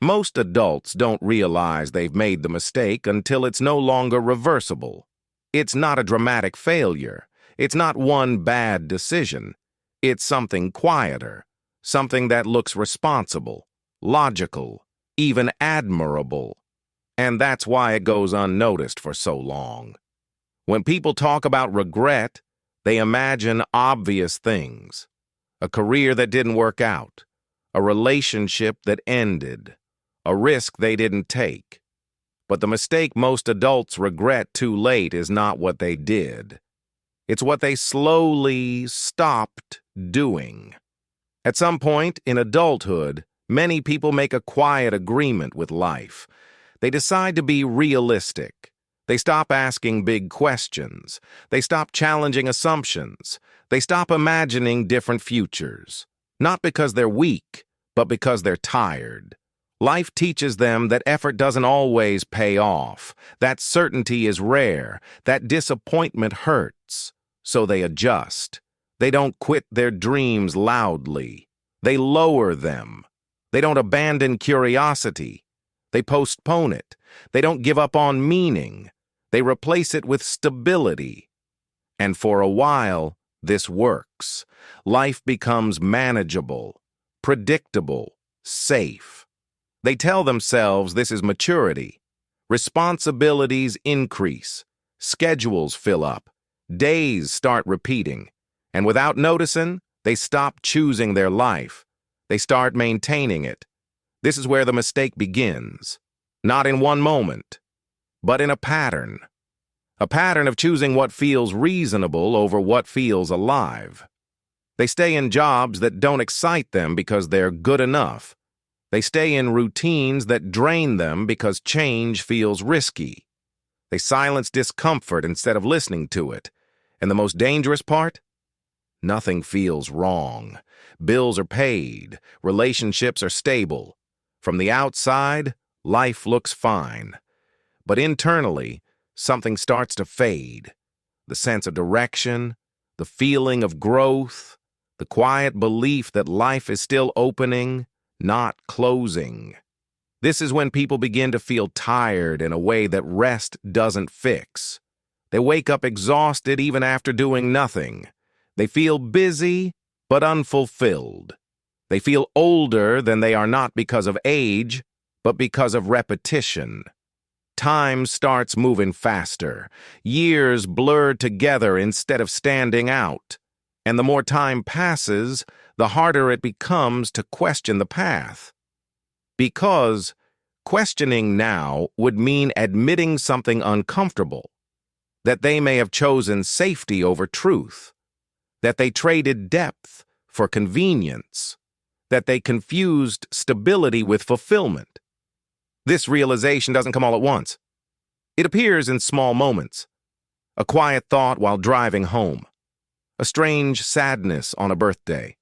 Most adults don't realize they've made the mistake until it's no longer reversible. It's not a dramatic failure. It's not one bad decision. It's something quieter, something that looks responsible, logical, even admirable. And that's why it goes unnoticed for so long. When people talk about regret, they imagine obvious things. A career that didn't work out, a relationship that ended, a risk they didn't take. But the mistake most adults regret too late is not what they did. It's what they slowly stopped doing. At some point in adulthood, many people make a quiet agreement with life. They decide to be realistic. They stop asking big questions. They stop challenging assumptions. They stop imagining different futures. Not because they're weak, but because they're tired. Life teaches them that effort doesn't always pay off, that certainty is rare, that disappointment hurts. So they adjust. They don't quit their dreams loudly. They lower them. They don't abandon curiosity. They postpone it. They don't give up on meaning. They replace it with stability. And for a while, this works. Life becomes manageable, predictable, safe. They tell themselves this is maturity. Responsibilities increase. Schedules fill up. Days start repeating. And without noticing, they stop choosing their life. They start maintaining it. This is where the mistake begins. Not in one moment, but in a pattern. A pattern of choosing what feels reasonable over what feels alive. They stay in jobs that don't excite them because they're good enough. They stay in routines that drain them because change feels risky. They silence discomfort instead of listening to it. And the most dangerous part? Nothing feels wrong. Bills are paid. Relationships are stable. From the outside, life looks fine. But internally, something starts to fade. The sense of direction, the feeling of growth, the quiet belief that life is still opening, not closing. This is when people begin to feel tired in a way that rest doesn't fix. They wake up exhausted even after doing nothing. They feel busy, but unfulfilled. They feel older than they are not because of age, but because of repetition. Time starts moving faster. Years blur together instead of standing out. And the more time passes, the harder it becomes to question the path. Because questioning now would mean admitting something uncomfortable. That they may have chosen safety over truth. That they traded depth for convenience. That they confused stability with fulfillment. This realization doesn't come all at once. It appears in small moments. A quiet thought while driving home. A strange sadness on a birthday.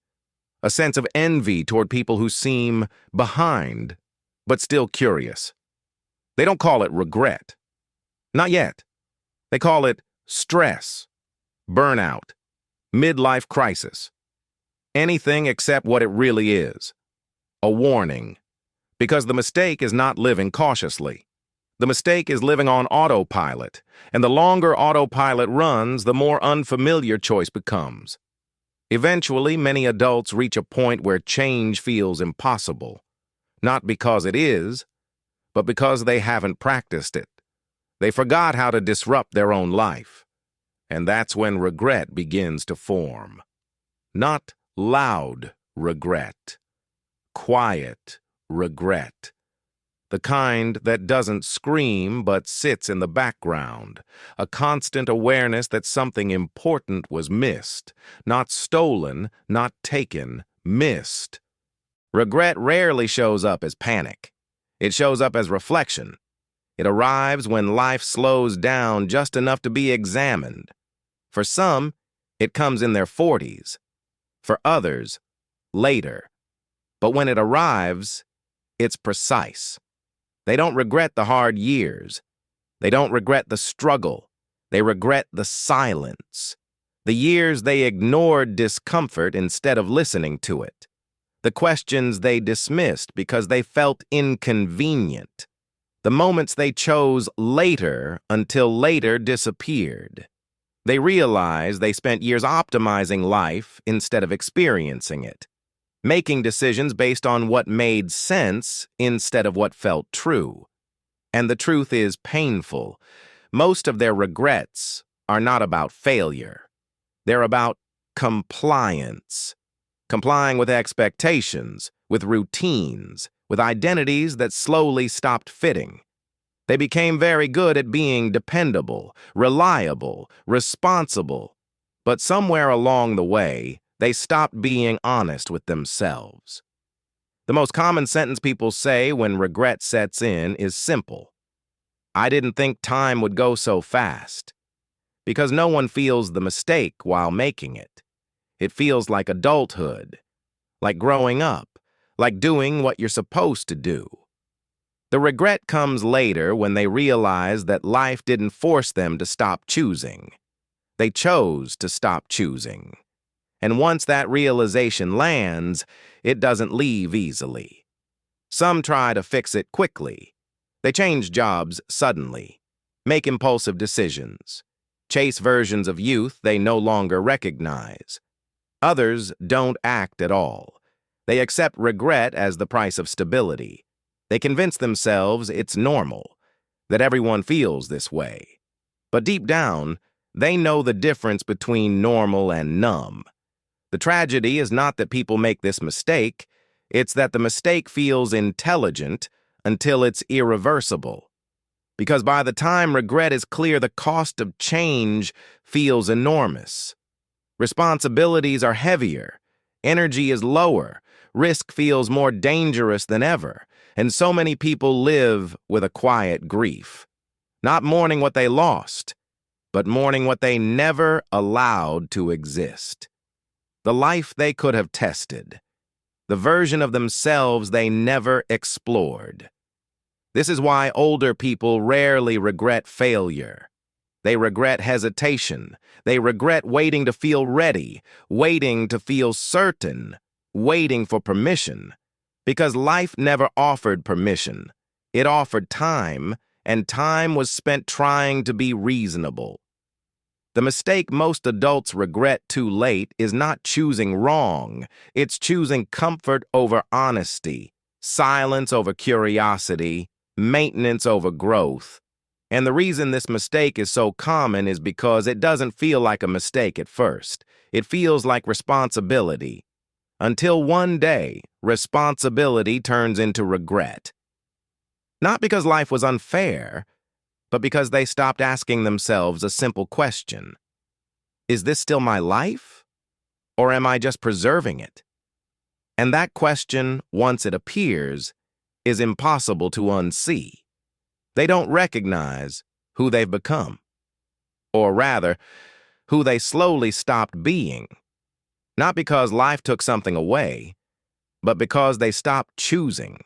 A sense of envy toward people who seem behind, but still curious. They don't call it regret. Not yet. They call it stress, burnout, midlife crisis. Anything except what it really is. A warning. Because the mistake is not living cautiously. The mistake is living on autopilot, and the longer autopilot runs, the more unfamiliar choice becomes. Eventually, many adults reach a point where change feels impossible. Not because it is, but because they haven't practiced it. They forgot how to disrupt their own life. And that's when regret begins to form. Not loud regret. Quiet regret. The kind that doesn't scream but sits in the background. A constant awareness that something important was missed. Not stolen, not taken, missed. Regret rarely shows up as panic. It shows up as reflection. It arrives when life slows down just enough to be examined. For some, it comes in their 40s. For others, later. But when it arrives, it's precise. They don't regret the hard years. They don't regret the struggle. They regret the silence. The years they ignored discomfort instead of listening to it. the questions they dismissed because they felt inconvenient, the moments they chose later until later disappeared. They realized they spent years optimizing life instead of experiencing it, making decisions based on what made sense instead of what felt true. And the truth is painful. Most of their regrets are not about failure. They're about compliance. Complying with expectations, with routines, with identities that slowly stopped fitting. They became very good at being dependable, reliable, responsible, but somewhere along the way, they stopped being honest with themselves. The most common sentence people say when regret sets in is simple. I didn't think time would go so fast. Because no one feels the mistake while making it. It feels like adulthood, like growing up, like doing what you're supposed to do. The regret comes later when they realize that life didn't force them to stop choosing. They chose to stop choosing. And once that realization lands, it doesn't leave easily. Some try to fix it quickly. They change jobs suddenly, make impulsive decisions, chase versions of youth they no longer recognize. Others don't act at all. They accept regret as the price of stability. They convince themselves it's normal, that everyone feels this way. But deep down, they know the difference between normal and numb. The tragedy is not that people make this mistake, it's that the mistake feels intelligent until it's irreversible. Because by the time regret is clear, the cost of change feels enormous. Responsibilities are heavier, energy is lower, risk feels more dangerous than ever, and so many people live with a quiet grief, not mourning what they lost, but mourning what they never allowed to exist. The life they could have tested, the version of themselves they never explored. This is why older people rarely regret failure. They regret hesitation. They regret waiting to feel ready, waiting to feel certain, waiting for permission. Because life never offered permission. It offered time, and time was spent trying to be reasonable. The mistake most adults regret too late is not choosing wrong. It's choosing comfort over honesty, silence over curiosity, maintenance over growth. And the reason this mistake is so common is because it doesn't feel like a mistake at first. It feels like responsibility. Until one day, responsibility turns into regret. Not because life was unfair, but because they stopped asking themselves a simple question. Is this still my life? Or am I just preserving it? And that question, once it appears, is impossible to unsee. They don't recognize who they've become. Or rather, who they slowly stopped being. Not because life took something away, but because they stopped choosing.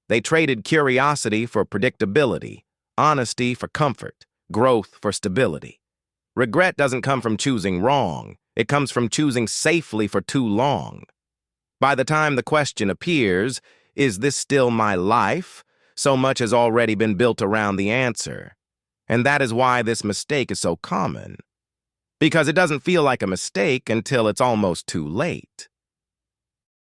They traded curiosity for predictability, honesty for comfort, growth for stability. Regret doesn't come from choosing wrong. It comes from choosing safely for too long. By the time the question appears, is this still my life? So much has already been built around the answer. And that is why this mistake is so common. Because it doesn't feel like a mistake until it's almost too late.